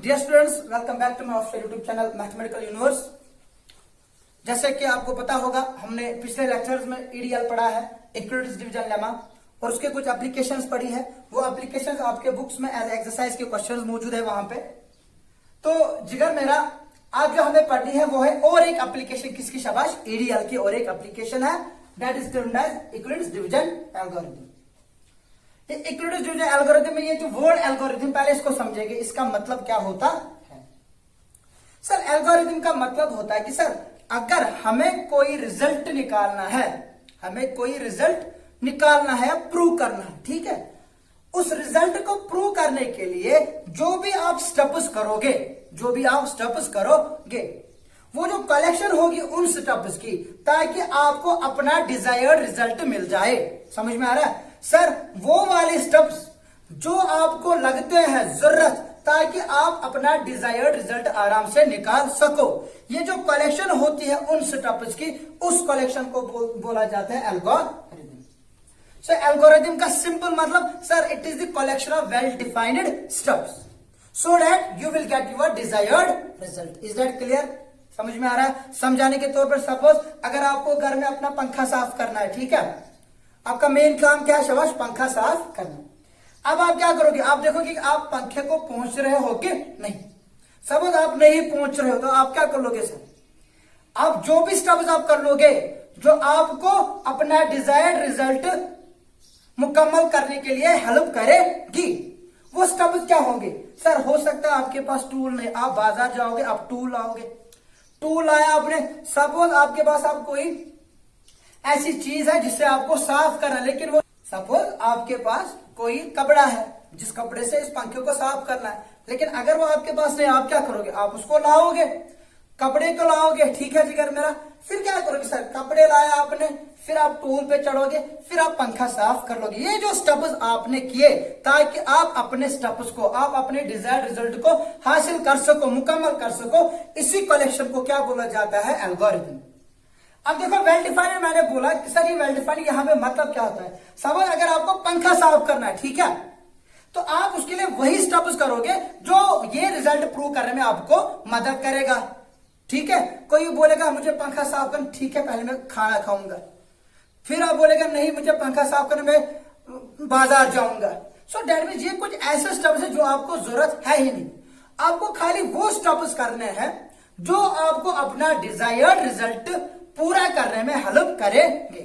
Dear students, welcome back to my official YouTube channel mathematical universe. जैसे कि आपको पता होगा, हमने पिछले लेक्चर्स में ईडीएल पढ़ा है, इक्विडिटी डिवीजन लेमा, और उसके कुछ एप्लीकेशंस पढ़ी है। वो एप्लीकेशंस आपके बुक्स में एज एक्सरसाइज के क्वेश्चंस मौजूद है वहां पे। तो जिगर मेरा, आज जो हमें पढ़नी है वो है और एक एप्लीकेशन, किसकी शाबाश, ईडीएल की और एक एप्लीकेशन है, that is termed as Euclid's division algorithm. ये इक्विडिटी डिवीजन एल्गोरिथम में ये जो वर्ड एल्गोरिथम, पहले इसको समझेंगे, इसका मतलब क्या होता है। सर एल्गोरिथम का मतलब होता है कि सर अगर हमें कोई रिजल्ट निकालना है, हमें कोई रिजल्ट निकालना है, प्रूव करना है, ठीक है, उस रिजल्ट को प्रूव करने के लिए जो भी आप स्टेप्स करोगे, जो भी आप स्टेप्स करोगे, वो जो कलेक्शन होगी उन स्टेप्स की, ताकि आपको अपना डिजायर्ड रिजल्ट मिल जाए। समझ में आ रहा है सर? वो वाले स्टेप्स जो आपको लगते हैं जरूरत, ताकि आप अपना डिजायर्ड रिजल्ट आराम से निकाल सको, ये जो कलेक्शन होती है उन स्टेप्स की, उस कलेक्शन को बोला जाता है एल्गोरिथम। सो एल्गोरिथम का सिंपल मतलब sir, it is the collection of well defined steps so that you will get your desired result. Is that clear? समझ में आ रहा है? समझाने के तौर पर सपोज अगर आपको घर में अपना पंखा साफ करना है, ठीक है, आपका मेन काम क्या है शाबाश, पंखा साफ करना। अब आप क्या करोगे, आप देखोगे कि आप पंखे को पहुंच रहे हो कि नहीं। सपोज आप नहीं पहुंच रहे हो तो आप क्या कर लोगे सर, आप जो भी स्टेप्स आप कर लोगे जो आपको अपना डिजायर्ड रिजल्ट मुकम्मल करने के लिए हेल्प करेगी, वो स्टेप्स क्या होंगे सर? हो सकता है आपके पास टूल नहीं, आप बाजार जाओगे, आप टूल लाओगे, टूल आया आपने, सपोज आपके पास आप कोई ऐसी चीज है जिससे आपको साफ करना, लेकिन वो सपोज आपके पास कोई कपड़ा है जिस कपड़े से इस पंखे को साफ करना है, लेकिन अगर वो आपके पास नहीं, आप क्या करोगे, आप उसको लाओगे, कपड़े को लाओगे, ठीक है जिगर मेरा, फिर क्या करोगे सर, कपड़े लाया आपने, फिर आप टूल पे चढ़ोगे, फिर आप पंखा साफ कर लोगे। ये जो स्टेप्स आपने किए ताकि आप अपने स्टेप्स को, आप अपने डिजायर्ड रिजल्ट को हासिल कर सको, मुकम्मल कर सको, इसी कलेक्शन को क्या बोला जाता है, एल्गोरिथम। अब देखो वेल डिफाइंड, मैंने बोला कि सर ये वेल डिफाइंड यहां पे मतलब क्या होता है। सपोज अगर आपको पंखा साफ करना है, ठीक है, तो आप उसके लिए वही स्टेप्स करोगे जो ये रिजल्ट प्रूव करने में आपको मदद करेगा, ठीक है। कोई बोलेगा मुझे पंखा साफ करना, ठीक है, पहले मैं खाना खाऊंगा, फिर आप बोलेगा नहीं मुझे पंखा साफ करने में बाजार जाऊंगा। सो दैट मींस ये कुछ ऐसे स्टेप्स है जो आपको जरूरत है ही नहीं, आपको खाली वो स्टेप्स करने हैं जो आपको अपना डिजायर्ड रिजल्ट पूरा करने में हेल्प करेंगे।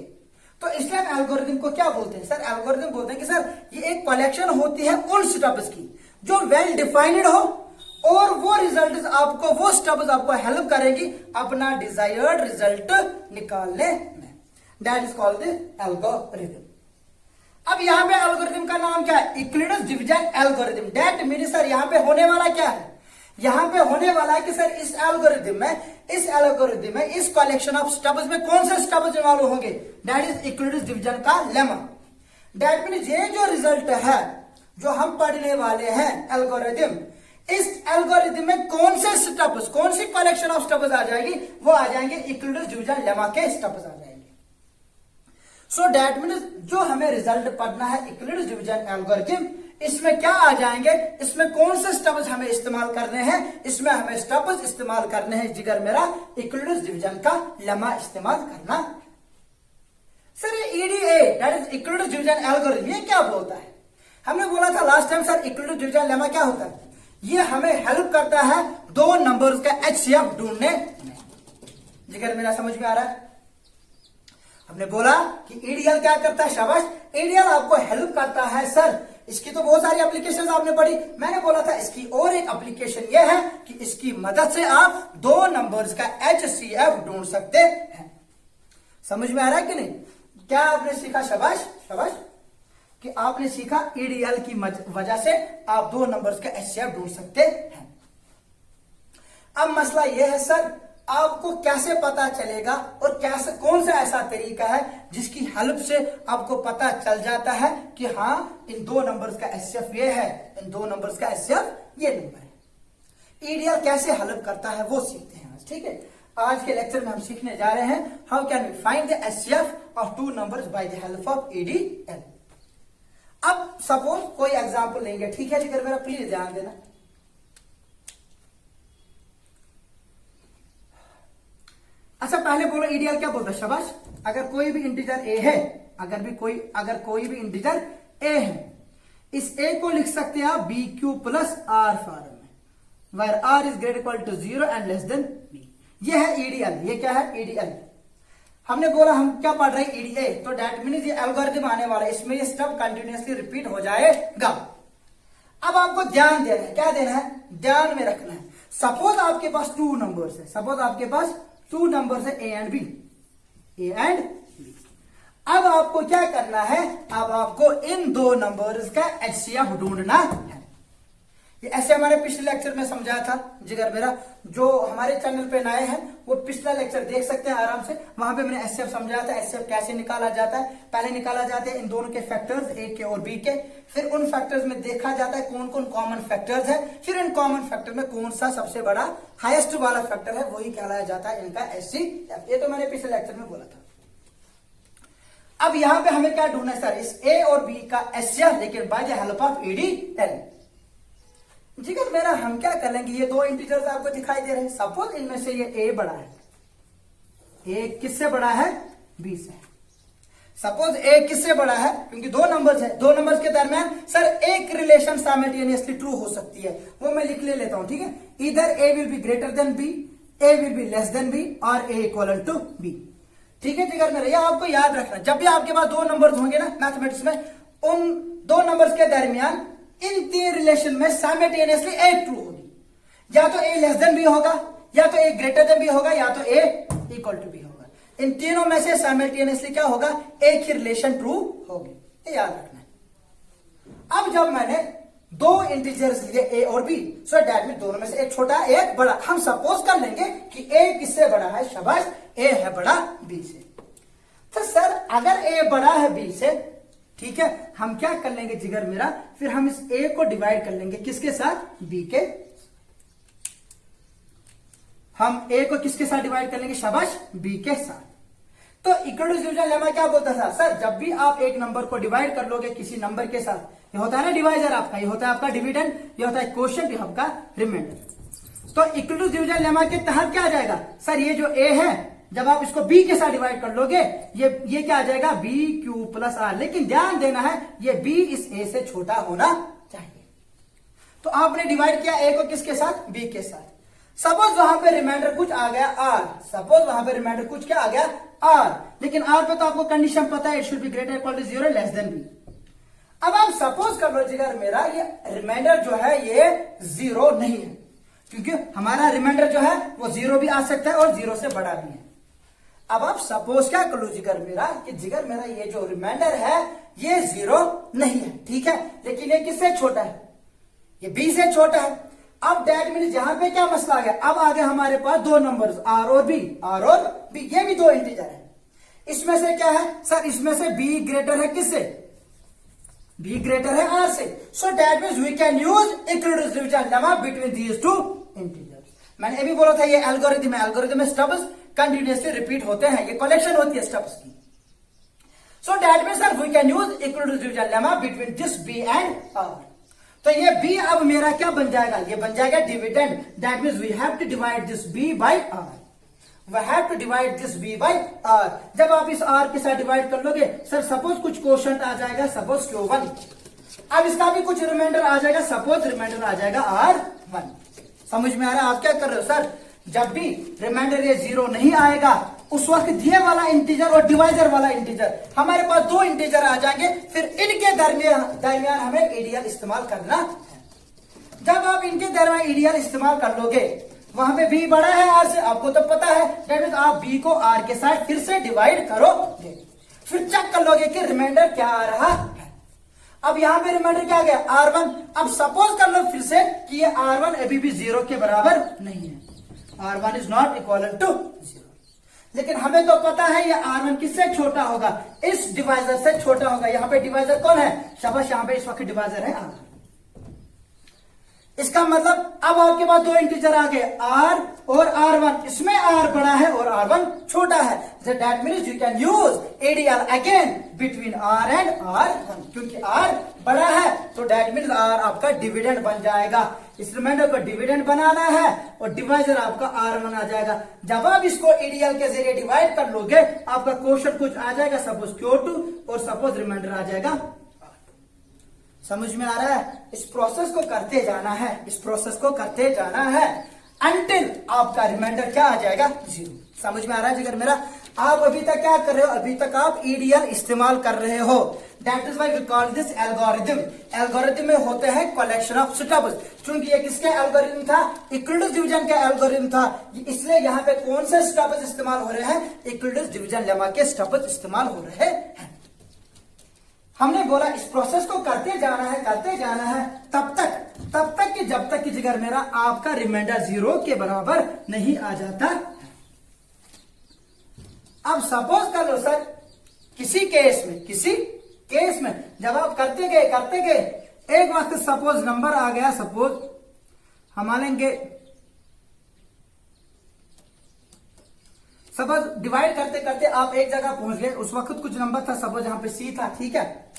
तो इसलिए हम एल्गोरिथम को क्या बोलते हैं सर, एल्गोरिथम बोलते हैं कि सर ये एक कलेक्शन होती है उन स्टेप्स की जो वेल डिफाइंड हो, और वो रिजल्ट आपको, वो स्टेप्स आपको हेल्प करेगी अपना डिजायर्ड रिजल्ट निकालने में। That is called algorithm. अब यहां पे एल्गोरिथम का नाम क्या है, Euclid's division algorithm. That means sir यहां पे होने वाला क्या है, यहां पे होने वाला है कि सर इस एल्गोरिथम में, इस कलेक्शन ऑफ स्टेप्स में कौन से स्टेप्स इन्वॉल्व होंगे, दैट इज इक्विडिटी डिवीजन का लेमा। दैट मीन्स ये जो रिजल्ट है जो हम पढ़ने वाले हैं एल्गोरिथम, इस एल्गोरिथम में कौन से स्टेप्स, कौन सी कलेक्शन ऑफ स्टेप्स आ जाएगी, वो आ जाएंगे इक्विडिटी डिवीजन लेमा के स्टेप्स आ जाएंगे। सो दैट मीन्स जो हमें रिजल्ट पढ़ना है इक्विडिटी डिवीजन एल्गोरिथम, इसमें क्या आ जाएंगे, इसमें कौन से स्टेप्स हमें इस्तेमाल करने हैं, इसमें हमें स्टेप्स इस्तेमाल करने हैं जिगर मेरा, इक्विडिटी डिवीजन का लेमा इस्तेमाल करना। सर ये EDA that is Euclid's division algorithm, ये क्या बोलता है? हमने बोला था last time sir Euclid's division lemma क्या होता है, ये हमें हेल्प करता है दो नंबर्स का एचसीएफ ढूंढने में। जिगर मेरा समझ में आ रहा है? हमने बोला कि ईडीएल क्या करता है, शाबाश, ईडीएल आपको हेल्प करता है सर। इसकी तो बहुत सारी एप्लीकेशन आपने पढ़ी, मैंने बोला था इसकी और एक एप्लीकेशन यह है कि इसकी मदद से आप दो नंबर्स का एचसीएफ ढूंढ सकते हैं। समझ में आ रहा है कि नहीं? क्या आपने सीखा, शाबाश शाबाश, कि आपने सीखा ईडीएल की वजह से आप दो नंबर्स का एचसीएफ ढूंढ सकते हैं। अब मसला यह है सर, आपको कैसे पता चलेगा और कैसे, कौन सा ऐसा तरीका है जिसकी हेल्प से आपको पता चल जाता है कि हाँ इन दो नंबर्स का एचसीएफ ये है, इन दो नंबर्स का एचसीएफ ये नंबर है। ईडीएल कैसे हेल्प करता है वो सीखते हैं आज, ठीक है। आज के लेक्चर में हम सीखने जा रहे हैं how can we find the HCF of two numbers by the help of EDL. अब सपोज कोई एग्जांपल लेंगे, ठीक है जिगर मेरा, प्लीज ध्यान देना। पहले बोलो ईडीएल क्या बोलता है, शाबाश। अगर कोई भी इंटीजर ए है, अगर कोई भी इंटीजर ए है, इस ए को लिख सकते हैं आप B Q plus R form में, where R is greater equal to 0 and less than B. ये है ईडीएल। ये क्या है, ईडीएल। हमने बोला हम क्या पढ़ रहे हैं, ईडीए, तो दैट मीन्स ये एल्गोरिथम आने वाला है, इसमें ये स्टेप कंटिन्यूअसली रिपीट हो जाएगा। अब आपको ध्यान देना है, क्या देना है, ध्यान में रखना है। सपोज आपके पास 2 नंबर्स है, सपोज आपके पास 2 नंबर्स है, A and B, A and B. अब आपको क्या करना है, अब आपको इन 2 नंबर्स का एचसीएफ ढूंढना है। ये ऐसे हमारे पिछले लेक्चर में समझाया था जिगर मेरा। जो हमारे चैनल पे नए हैं वो पिछला लेक्चर देख सकते हैं आराम से, वहां पे मैंने एचसीएफ समझाया था। एचसीएफ कैसे निकाला जाता है, पहले निकाला जाते हैं इन दोनों के फैक्टर्स, ए के और बी के, फिर उन फैक्टर्स में देखा जाता है कौन कौन कॉमन फैक्टर्स है, फिर इन कॉमन फैक्टर में कौन सा सबसे बड़ा हाईएस्ट वाला फैक्टर है, वही कहलाया जाता है इनका एचसीएफ। ये तो मैंने पिछले लेक्चर में बोला था। अब यहां पे हमें क्या ढूंढना है सर, इस ए और बी का एचसीएफ, लेकिन bye the help of EDL. जिगर मेरा हम क्या कर लेंगे, ये 2 इंटीजर्स आपको दिखाई दे रहे हैं। सपोज इनमें से ये ए बड़ा है, ए किससे बड़ा है, बी से। सपोज ए किससे बड़ा है, क्योंकि 2 नंबर्स है, 2 नंबर्स के दरमियान सर एक रिलेशन साइमल्टेनियसली ट्रू हो सकती है, वो मैं लिख लेता हूं, ठीक है। इधर A will be greater than B, A will be less than B, और ए इक्वल टू बी। ठीक है जिगर मेरा, यह आपको याद रखना। जब भी आपके पास 2 नंबर्स होंगे ना मैथमेटिक्स में, उन 2 नंबर्स के दरमियान इन 3 रिलेशन में साइमल्टेनियसली एक ट्रू होगी, या तो ए लेस देन बी होगा, या तो ए ग्रेटर देन बी होगा, या तो ए इक्वल टू बी होगा। इन तीनों में से साइमल्टेनियसली क्या होगा, एक ही रिलेशन ट्रू होगी, ये याद रखना है। अब जब मैंने 2 इंटीजर्स लिए ए और बी, सो दैट मीन दोनों में से एक छोटा एक बड़ा। हम सपोज कर लेंगे कि ए किससे बड़ा है, शाबाश, ए है बड़ा बी से। तो सर अगर ए बड़ा है बी से, ठीक है, हम क्या कर लेंगे जिगर मेरा, फिर हम इस ए को डिवाइड कर लेंगे किसके साथ, बी के। हम ए को किसके साथ डिवाइड कर लेंगे, शाबाश, बी के साथ। तो इक्वल टू डिवीजन लेमा क्या बोलता था सर, जब भी आप एक नंबर को डिवाइड कर लोगे किसी नंबर के साथ, ये होता है ना डिवाइजर आपका, ये होता है आपका डिविडेंड, ये होता है क्वोशिएंट, ये आपका रिमाइंडर। तो इक्वल टू डिवीजन लेमा के तहत क्या आ जाएगा सर, ये जो ए है जब आप इसको बी के साथ डिवाइड कर लोगे, ये क्या आ जाएगा, बी क्यू प्लस आर। लेकिन ध्यान देना है ये बी इस ए से छोटा होना चाहिए। तो आपने डिवाइड किया ए को किसके साथ, बी के साथ। सपोज वहां पे रिमाइंडर कुछ आ गया आर, सपोज वहां पे रिमाइंडर कुछ क्या आ गया आर, लेकिन आर पे तो आपको कंडीशन पता है, it should be greater equal to 0 less than B. अब आप सपोज कर लो जिगर मेरा, ये रिमाइंडर जो है ये 0 नहीं है, क्योंकि हमारा रिमाइंडर जो है वो 0 भी आ सकता है और 0 से बड़ा भी है। अब आप सपोज क्या कर लो जिगर मेरा, कि जिगर मेरा ये जो रिमाइंडर है ये 0 नहीं है, ठीक है, लेकिन ये किससे छोटा है, ये बी से छोटा है। अब दैट मीन्स यहां पे क्या मसला आ गया, अब आ गया हमारे पास 2 नंबर्स आर और बी, आर और बी, ये भी 2 इंटीजर है। इसमें से क्या है सर, इसमें से बी ग्रेटर है किससे, बी ग्रेटर है आर से। So that means we can use equal to division lemma between these 2 integers. मैंने अभी बोला था ये एल्गोरिथम है, एल्गोरिथम में स्टेप्स कंटिन्यूअसली रिपीट होते हैं, ये कलेक्शन होती है स्टेप्स की। So that means sir we can use equal to division lemma between this B and R. तो ये बी अब मेरा क्या बन जाएगा, ये बन जाएगा dividend. That means we have to divide this B by R, we have to divide this B by R. जब आप इस आर के साथ डिवाइड कर लोगे सर, सपोज कुछ क्वोशिएंट आ जाएगा, सपोज Q1, अब इसका भी कुछ रिमाइंडर आ जाएगा, सपोज रिमाइंडर आ जाएगा R1। समझ में आ रहा है आप क्या कर रहे हो सर, जब भी रिमाइंडर ये 0 नहीं आएगा उस वक्त ये वाला इंटीजर और डिवाइजर वाला इंटीजर, हमारे पास 2 इंटीजर आ जाएंगे, फिर इनके दरमियान हमें ईडीएल इस्तेमाल करना है। जब आप इनके दरमियान ईडीएल इस्तेमाल कर लोगे, वहां पे बी बड़ा है आर से, आपको तो पता है, दैट मींस आप बी को आर के साथ फिर से डिवाइड करोगे, फिर चेक कर लोगे कि रिमाइंडर क्या आ रहा है। अब यहां पे रिमाइंडर क्या आ गया R1। अब सपोज कर लो फिर से कि ये R1 अभी भी 0 के बराबर नहीं है, R1 is not equal to 0, लेकिन हमें तो पता है ये R1 किससे छोटा होगा, इस डिवाइजर से छोटा होगा। यहाँ पे डिवाइजर कौन है, शाबाश, यहाँ पे इस वक्त डिवाइजर है R1। इसका मतलब अब आपके पास 2 इंटीजर आ गए R और R1, इसमें R बड़ा है और R1 छोटा है। That means you can use ADL again between R and R1, क्योंकि R बड़ा है तो दैट मीन्स R आपका डिविडेंड बन जाएगा। इस रिमाइंडर को डिविडेंड बनाना है और डिवाइजर आपका R1 आ जाएगा। जब आप इसको ईडीएल के जरिए डिवाइड कर लोगे आपका क्वेश्चन कुछ आ जाएगा, सपोज Q2 और सपोज रिमाइंडर आ जाएगा R2। समझ में आ रहा है? इस प्रोसेस को करते जाना है, इस प्रोसेस को करते जाना है अंटिल आपका रिमाइंडर क्या आ जाएगा 0। समझ में आ रहा है जिगर मेरा? आप अभी तक क्या कर रहे हो? अभी तक आप ईडीएल इस्तेमाल कर रहे हो। That is why we call this algorithm. Algorithm में होते हैं कलेक्शन ऑफ स्टेप्स। क्योंकि ये किसका एल्गोरिथम था? इक्विडिस डिवीजन का एल्गोरिथम था, इसलिए यहाँ पे कौन से स्टेप्स इस्तेमाल हो रहे हैं? इक्विडिस डिवीजन लेमा के स्टेप्स इस्तेमाल हो रहे हैं। हमने बोला इस प्रोसेस को करते जाना है, करते जाना है तब तक कि जब तक कि जिगर मेरा आपका रिमाइंडर 0 के बराबर नहीं आ जाता। अब सपोज कर लो सर, किसी केस में जब आप करते गए एक वक्त सपोज नंबर आ गया, सपोज हम मानेंगे सपोज डिवाइड करते करते आप एक जगह पहुंच गए, उस वक्त कुछ नंबर था, सपोज यहां पे C था, ठीक है।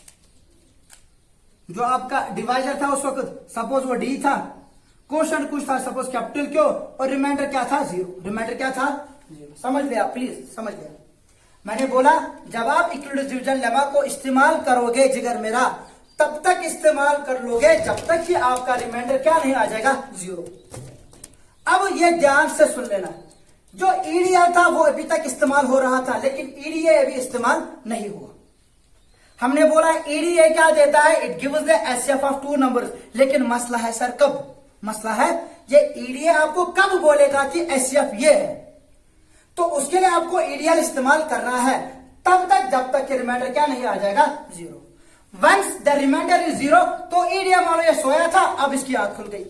जो आपका डिवाइजर था उस वक्त सपोज वो D था, क्वेश्चन कुछ था सपोज कैपिटल Q और रिमाइंडर क्या था 0। रिमाइंडर क्या था 0। समझ लिया? प्लीज समझ लिया। मैंने बोला जब आप इक्विडिस डिवीजन लेमा को इस्तेमाल करोगे जिगर मेरा, तब तक इस्तेमाल कर लोगे जब तक कि आपका रिमाइंडर क्या नहीं आ जाएगा 0। अब ये ध्यान से सुन लेना, जो ईडीएल था वो अभी तक इस्तेमाल हो रहा था, लेकिन ईडीए अभी इस्तेमाल नहीं हुआ। हमने बोला ईडीए क्या देता है? It gives the HCF of 2 numbers. लेकिन मसला है सर कब? मसला है ये ईडीए आपको कब बोलेगा कि एचसीएफ ये है, तो उसके लिए आपको ईडीएल इस्तेमाल करना है तब तक जब तक कि रिमाइंडर क्या नहीं आ जाएगा 0। वंस द रिमाइंडर इज 0 तो ईडीए मानो ये सोया था, अब इसकी आंख खुल गई।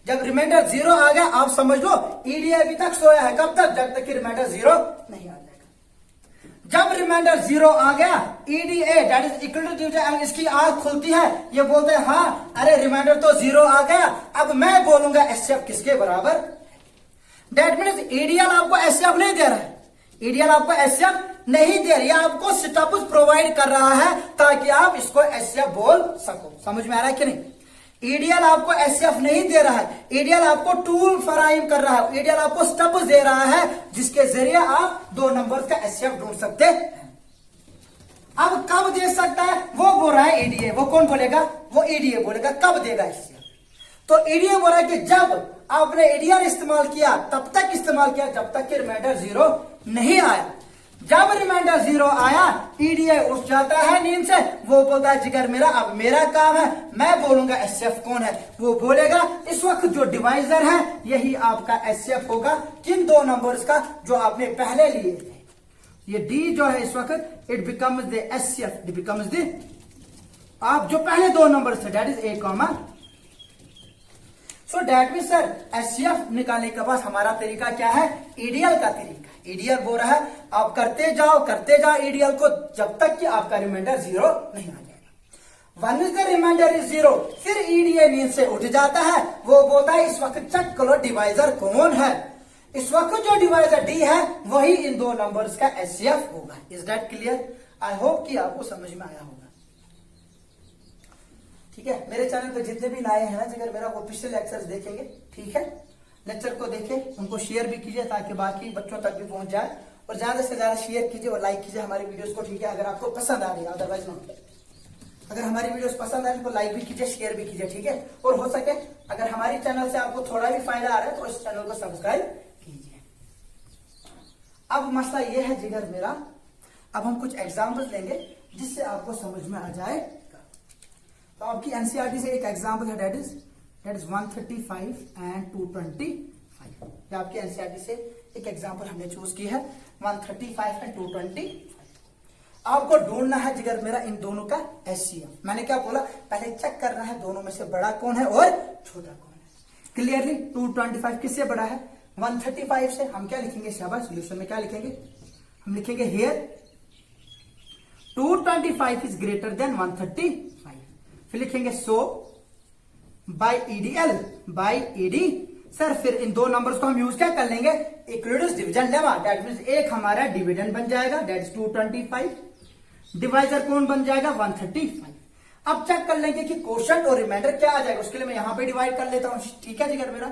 जब रिमाइंडर 0 आ गया आप समझ लो ईडीए अभी तक सोया है। कब तक? जब तक कि रिमाइंडर 0 नहीं आ जाएगा। जब रिमाइंडर 0 आ गया ईडीए दैट इज इक्विडिस डिवीजन, इसकी आंख खुलती है, ये बोलते हैं हाँ अरे रिमाइंडर तो 0 आ गया, अब मैं बोलूंगा एचसीएफ किसके बराबर। दैट मीन्स ईडीएल आपको एचसीएफ नहीं दे रहा है, ईडीएल आपको एचसीएफ नहीं दे रही है, आपको स्टेप्स प्रोवाइड कर रहा है ताकि आप इसको एचसीएफ बोल सको। समझ में आ रहा है कि नहीं? ईडीएल आपको एचसीएफ नहीं दे रहा है, ईडीएल आपको टूल फराहम कर रहा है, ईडीएल आपको स्टेप्स दे रहा है जिसके जरिए आप 2 नंबर्स का एचसीएफ ढूंढ सकते हैं। अब कब दे सकता है वो बोल रहा है ईडीए। वो कौन बोलेगा? वो ईडीए बोलेगा। कब देगा एचसीएफ? तो ईडीए बोल रहा है कि जब आपने ईडीएल इस्तेमाल किया तब तक इस्तेमाल किया जब तक कि रिमाइंडर 0 नहीं आया। जब रिमाइंडर 0 आया ईडीए उठ जाता है नींद से, वो बोलता है जिगर मेरा अब मेरा काम है, मैं बोलूंगा एचसीएफ कौन है। वो बोलेगा इस वक्त जो डिवाइजर है यही आपका एचसीएफ होगा। किन 2 नंबर्स का? जो आपने पहले लिए थे। ये डी जो है इस वक्त it becomes the HCF, it becomes the आप जो पहले 2 नंबर थे that is a comma. So that mean sir HCF निकालने के बाद हमारा तरीका क्या है? ईडीएल का तरीका। ईडीएल बोल रहा है आप करते जाओ ईडीएल को जब तक कि आपका रिमाइंडर 0 नहीं आ जाएगा। One is the remainder is 0, फिर ईडीए नींद से उठ जाता है, वो बोलता है इस वक्त चेक करो डिवाइजर कौन है। इस वक्त जो डिवाइजर डी है वही इन 2 नंबर्स का एचसीएफ होगा। Is that clear? I hope कि आपको समझ में आया होगा। ठीक है, मेरे चैनल पे जितने भी नए हैं ना जिगर मेरा वो पिछले लेक्चर्स देखेंगे, ठीक है। लेक्चर को देखें, उनको शेयर भी कीजिए ताकि बाकी बच्चों तक भी पहुंच जाए, और ज्यादा से ज्यादा शेयर कीजिए और लाइक कीजिए हमारी वीडियोस को, ठीक है। अगर आपको पसंद आ रही है, अदरवाइज नॉट। अगर हमारी वीडियोस पसंद आए तो लाइक भी कीजिए, शेयर भी कीजिए, ठीक है। और हो सके अगर हमारी चैनल से आपको थोड़ा भी फायदा आ रहा है तो इस चैनल को सब्सक्राइब कीजिए। अब मसला यह है जिगर मेरा, अब हम कुछ एग्जाम्पल्स लेंगे जिससे आपको समझ में आ जाए। तो आपकी एनसीईआरटी से एक एग्जाम्पल है दैट इज 135 एंड 225। ये आपकी एनसीईआरटी से एक एग्जाम्पल हमने चूज की है 135 एंड 225। आपको ढूंढना है जिगर मेरा इन दोनों का एचसीएफ। मैंने क्या बोला, पहले चेक करना है दोनों में से बड़ा कौन है और छोटा कौन है। क्लियरली 225 किससे बड़ा है? 135 से। हम क्या लिखेंगे शाबाश, सोल्यूशन में क्या लिखेंगे? हम लिखेंगे हियर 225 इज ग्रेटर देन 135। फिर लिखेंगे so by EDL, by ED. Sir फिर इन 2 नंबर्स को हम यूज क्या कर लेंगे? इक्विडिस डिवीजन लेमा। दैट मींस एक हमारा डिविडेंड बन जाएगा दैट इज 225, डिवाइजर कौन बन जाएगा? 135। अब चेक कर लेंगे कि क्वोशंट और रिमाइंडर क्या आ जाएगा। उसके लिए मैं यहां पे डिवाइड कर लेता हूं, ठीक है जिगर मेरा।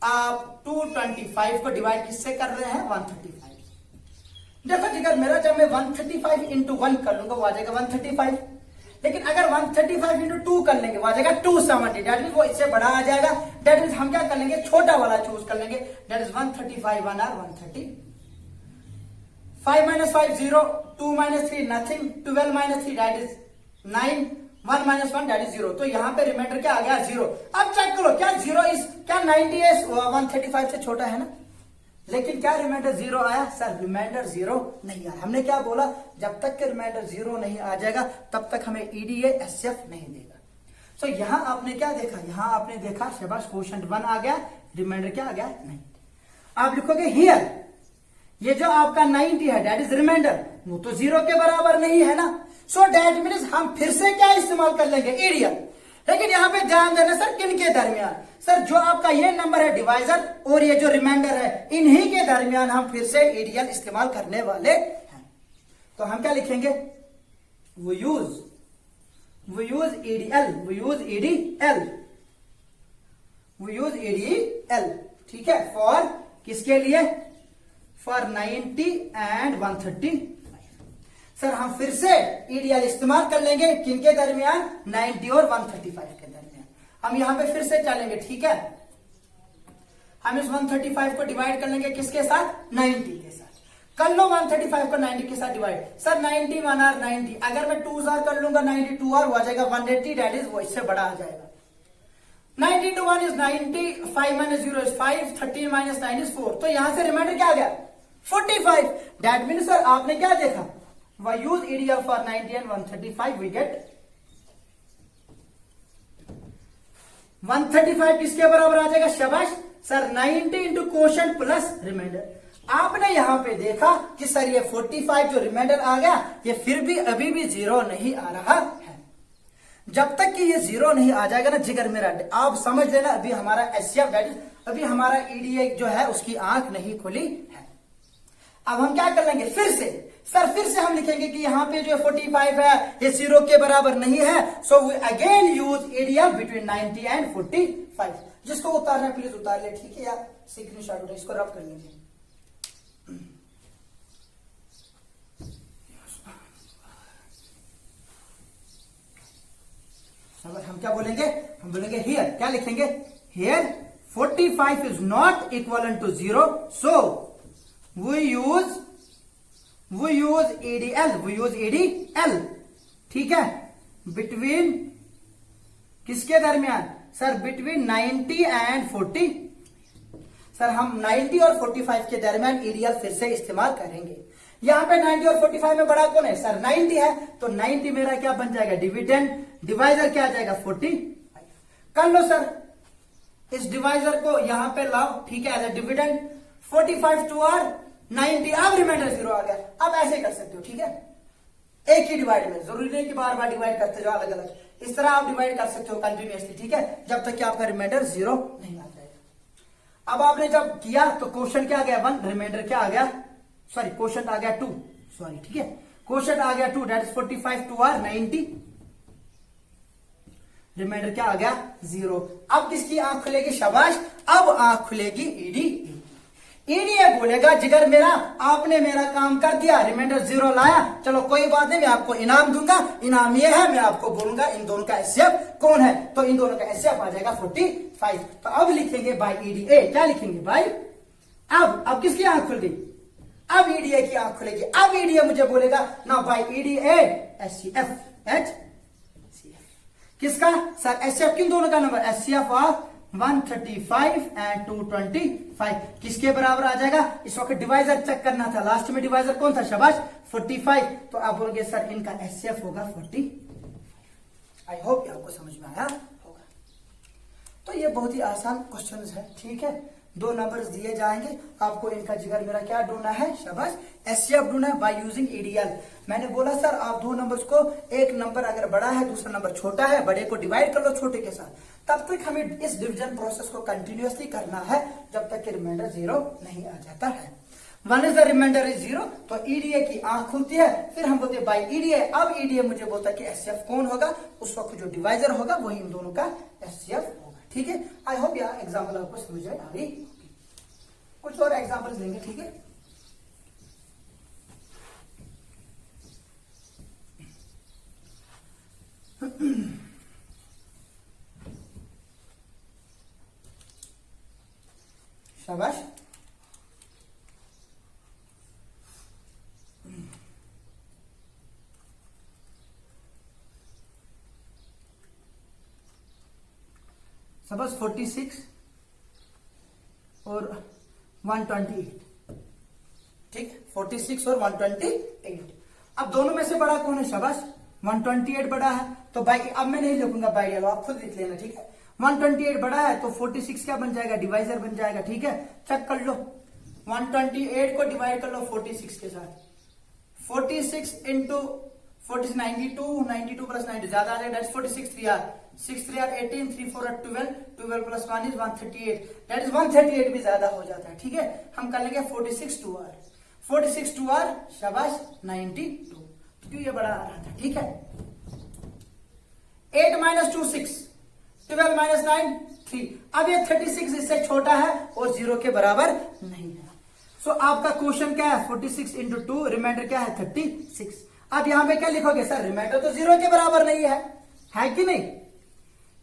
आप 225 को डिवाइड किससे कर रहे हैं, 135। देखो जिगर मेरा, जब मैं 135 इंटू 1 कर लूंगा वो आ जाएगा 135, लेकिन अगर 135 इंटू 2 कर लेंगे वो आ जाएगा 270। दैट मीन वो इससे बड़ा आ जाएगा। दैट मीन हम क्या कर लेंगे, छोटा वाला चूज कर लेंगे। That is 135 1 are 130। 5 minus 5 0, 2 minus 3 nothing, 12 minus 3 that is 9, 1 minus 1 that is 0। तो यहां पे रिमाइंडर क्या आ गया, 0। अब चेक करो क्या 0 इस क्या 90 है 135 से छोटा है ना, लेकिन क्या रिमाइंडर 0 आया, सर रिमाइंडर 0 नहीं आया। हमने क्या बोला, जब तक के रिमाइंडर 0 नहीं आ जाएगा तब तक हमें ईडीए एसएफ नहीं देगा। सो यहां आपने क्या देखा, यहां आपने देखा शाबाश क्वोशंट 1 आ गया, रिमाइंडर क्या आ गया, नहीं। आप लिखोगे हियर, ये जो आपका 90 है दैट इज रिमाइंडर, वो तो 0 के बराबर नहीं है ना। सो दैट मीन्स हम फिर से क्या इस्तेमाल कर लेंगे, ईडीएल। लेकिन यहां पे ध्यान देना सर, किन के दरमियान, सर जो आपका ये नंबर है डिवाइजर और ये जो रिमाइंडर है, इन्हीं के दरमियान हम फिर से ईडीएल इस्तेमाल करने वाले हैं। तो हम क्या लिखेंगे, वो यूज ईडीएल, वो यूज ईडीएल, ठीक है, फॉर किसके लिए, फॉर 90 एंड 135। सर हम फिर से ईडीएल इस्तेमाल कर लेंगे किनके दरमियान, 90 और 135 के दरमियान। हम यहां पे फिर से चलेंगे, ठीक है। हम इस 135 को डिवाइड कर लेंगे किसके साथ, 90 के साथ। कर लो 135 को 90 के साथ डिवाइड। सर 90 1 आर 90, अगर मैं 2 आर कर लूंगा 90 2 आर, वो आ जाएगा 180। दैट इज वो इससे बड़ा आ जाएगा। 90 to 1 is 90, 5 minus 0 is 5, 13 minus 9 is 4। तो यहां से रिमाइंडर क्या आ गया, 45। दैट मीन्स सर आपने क्या देखा, why use EDL for 90 and 135, we get 135 किसके बराबर आ जाएगा, शाबाश sir 90 into quotient plus remainder. आपने यहां पे देखा कि सर ये 45 जो रिमाइंडर आ गया, ये फिर भी अभी भी 0 नहीं आ रहा है। जब तक कि ये 0 नहीं आ जाएगा ना जिगर मेरा, आप समझ लेना अभी हमारा एसएफ दैट इज, अभी हमारा ईडीए जो है उसकी आंख नहीं खुली है। अब हम क्या कर लेंगे, फिर से सर फिर से हम लिखेंगे कि यहां पे जो 45 है ये 0 के बराबर नहीं है। So we again use aerial between 90 and 45। जिसको उतारना है प्लीज उतार ले, ठीक है, या स्क्रीनशॉट उठा, इसको रब कर लेंगे। हम क्या बोलेंगे, हम बोलेंगे हियर, क्या लिखेंगे, here 45 is not equal to 0, so we use EDL, ठीक है, बिटवीन किसके दरमियान, सर बिटवीन 90 एंड 40। सर हम 90 और 45 के दरमियान EDL फिर से इस्तेमाल करेंगे। यहां पे 90 और 45 में बड़ा कौन है, सर 90 है, तो 90 मेरा क्या बन जाएगा, डिविडेंड, डिवाइजर क्या आ जाएगा 45। कर लो सर इस डिवाइजर को यहां पे लाओ, ठीक है, as a dividend 45 two are 90, अब रिमाइंडर 0 आ गया। अब ऐसे कर सकते हो, ठीक है, एक ही डिवाइड में, जरूरी नहीं कि बार बार डिवाइड करते जाओ अलग अलग, इस तरह आप डिवाइड कर सकते हो कंटिन्यूअसली, ठीक है, जब तक कि आपका रिमाइंडर 0 नहीं आ जाएगा। अब आपने जब किया तो क्वोशंट क्या आ गया 1, रिमाइंडर क्या आ गया, सॉरी क्वोशंट आ गया 2, सॉरी, ठीक है, क्वोशंट आ गया 2, that is 45 two are 90, remainder क्या आ गया 0। अब किसकी आंख खुलेगी, शाबाश, अब आंख खुलेगी ईडीए बोलेगा जिगर मेरा आपने मेरा काम कर दिया, रिमाइंडर 0 लाया, चलो कोई बात नहीं, मैं आपको इनाम दूंगा, इनाम ये है, मैं आपको बोलूंगा इन दोनों का एसएफ कौन है, तो इन दोनों का एसएफ आ जाएगा 45। तो अब लिखेंगे बाय ईडीए, क्या लिखेंगे बाय, अब किसकी आंख खुल गई, अब ईडीए की आंख खुलेगी। अब ईडीए मुझे बोलेगा ना बाय ईडीए एचसीएफ, किसका सर एचसीएफ, किन दोनों का नंबर, एचसीएफ ऑफ 135 एंड 225 किसके बराबर आ जाएगा। इस वक्त डिवाइजर चेक करना था, लास्ट में डिवाइजर कौन था, शाबाश 45। तो आप बोलोगे सर इनका एचसीएफ होगा 40। आई होप आपको समझ में आया होगा। तो ये बहुत ही आसान क्वेश्चन है, ठीक है, 2 नंबर्स दिए जाएंगे, आपको इनका जिगर मेरा क्या ढूंढना है, शाबाश एचसीएफ ढूंढना है बाय यूजिंग ईडीएल। मैंने बोला सर आप 2 नंबर्स को, एक नंबर अगर बड़ा है दूसरा नंबर छोटा है, बड़े को डिवाइड कर लो छोटे के साथ, तब तक हमें इस डिवीजन प्रोसेस को कंटिन्यूअसली करना है जब तक कि रिमाइंडर 0 नहीं आ जाता है। One is the remainder is 0, तो ईडीए की आंख खुलती है, फिर हम बोलते हैं बाई ईडीए। अब ईडीए मुझे बोलता है कि एचसीएफ कौन होगा, उस वक्त जो डिवाइजर होगा वही इन दोनों का एचसीएफ होगा। ठीक है, आई होप यार एग्जाम्पल आपको समझ आ रही। कुछ और एग्जाम्पल्स लेंगे, ठीक है। शाबाश। सपोज 46 और 128, ठीक, 46 और 128। अब दोनों में से बड़ा कौन है? शाबाश, 128 बड़ा है, तो बाई, अब मैं नहीं लिखूंगा बाई, आप खुद लिख लेना, ठीक है। 128 बड़ा है तो 46 क्या बन जाएगा? डिवाइजर बन जाएगा, ठीक है। चेक कर लो, 128 को डिवाइड कर लो 46 के साथ, 46 इंटू 92 प्लस 90 ज्यादा आ जाएगा, 46 3 are 6 3 are 18 3 4 are 12 plus 1 is 138, that is 138 भी ज्यादा हो जाता है, ठीक है। हम कर लेंगे 46 2 आर, 46 2 आर, शाबाश 92, क्यों ये बड़ा आ रहा था, ठीक है। 8 माइनस 2 6, 12 माइनस 9 3। अब ये 36 इससे छोटा है और 0 के बराबर नहीं है। सो आपका क्वेश्चन क्या है? 46 इंटू 2, रिमाइंडर क्या है? 36। अब यहां पे क्या लिखोगे? सर रिमाइंडर तो 0 के बराबर नहीं है कि नहीं?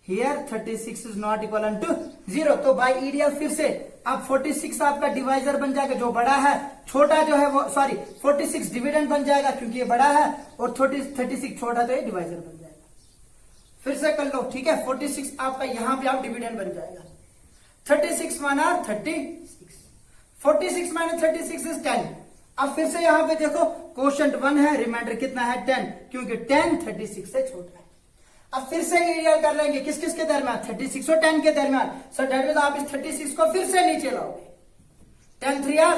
Here 36 is not equal to 0, तो बाई ईडीएल फिर से अब 46 आपका डिवाइजर बन जाएगा, जो बड़ा है, छोटा जो है वो, सॉरी 46 डिविडेंड बन जाएगा क्योंकि ये बड़ा है, और 36 छोटा तो ये डिवाइजर बन जाएगा। फिर से कर लो, ठीक है। 46 आपका यहां पे आप डिविडेंड बन जाएगा, 36 माना 36, 46 माइनस 36 इज 10। अब फिर से यहां पे देखो, क्वोशंट 1 है, रिमाइंडर कितना है? 10, क्योंकि 10 36 से छोटा है। अब फिर से एरियल कर लेंगे, किस किस के दरमियान? 36 और 10 के दरमियान। सो दैट मींस आप इस 36 को फिर से नीचे लाओगे, 10 3 आर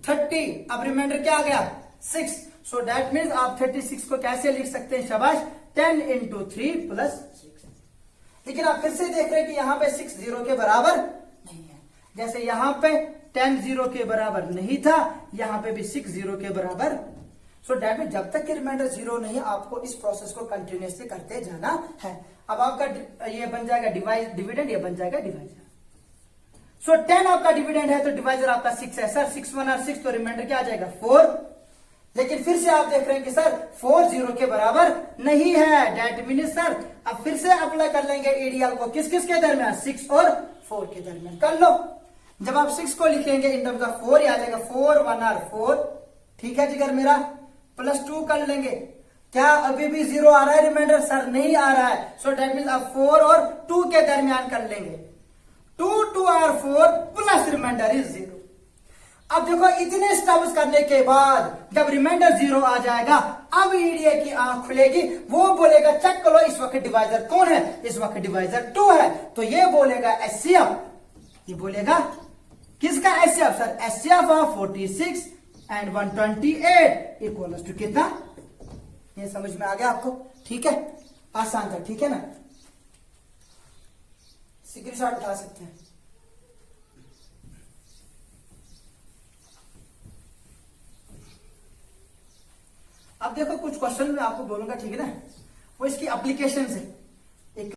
30, अब रिमाइंडर क्या आ गया? 6। सो दैट मींस आप 36 को कैसे लिख सकते हैं? शाबाश, 10 इंटू 3 प्लस 6। लेकिन आप फिर से देख रहे हैं कि यहां पे 6 0 के बराबर नहीं है। जैसे यहां पे 10 0 के बराबर नहीं था, यहां पे भी 6 0 के बराबर। सो डैट मीन जब तक कि रिमाइंडर 0 नहीं, आपको इस प्रोसेस को कंटिन्यूअसली करते जाना है। अब आपका ये बन जाएगा डिविडेंड, ये बन जाएगा डिवाइजर। सो 10 आपका डिविडेंड है तो डिवाइजर आपका 6 है। सर 6 1 और 6, तो रिमाइंडर क्या आ जाएगा? 4। लेकिन फिर से आप देख रहे हैं कि सर 4 0 के बराबर नहीं है, डैट मीन्स सर अब फिर से अप्लाई कर लेंगे एडीएल को, किस किस के दरमियान? 6 और 4 के दरमियान। कर लो, जब आप 6 को लिखेंगे इन टर्म्स ऑफ 4, आ जाएगा 4 1 और 4, ठीक है जिगर मेरा। प्लस 2 कर लेंगे, क्या अभी भी 0 आ रहा है रिमाइंडर? सर नहीं आ रहा है। सो दैट मीन्स आप 4 और 2 के दरमियान कर लेंगे, 2 2 और 4 प्लस रिमाइंडर इज 0। अब देखो, इतने स्टेप्स करने के बाद जब रिमाइंडर 0 आ जाएगा, अब ईडीए की आंख खुलेगी, वो बोलेगा चेक करो इस वक्त डिवाइजर कौन है? इस वक्त डिवाइजर 2 है, तो ये बोलेगा एचसीएफ, ये बोलेगा किसका HCF? Sir HCF of 46 and 128 equal to कितना? ये समझ में आ गया आपको? ठीक है, आसान था, ठीक है ना। स्क्रीनशॉट उठा सकते हैं। अब देखो, कुछ क्वेश्चन मैं आपको बोलूंगा, ठीक है ना, वो इसकी एप्लीकेशन है।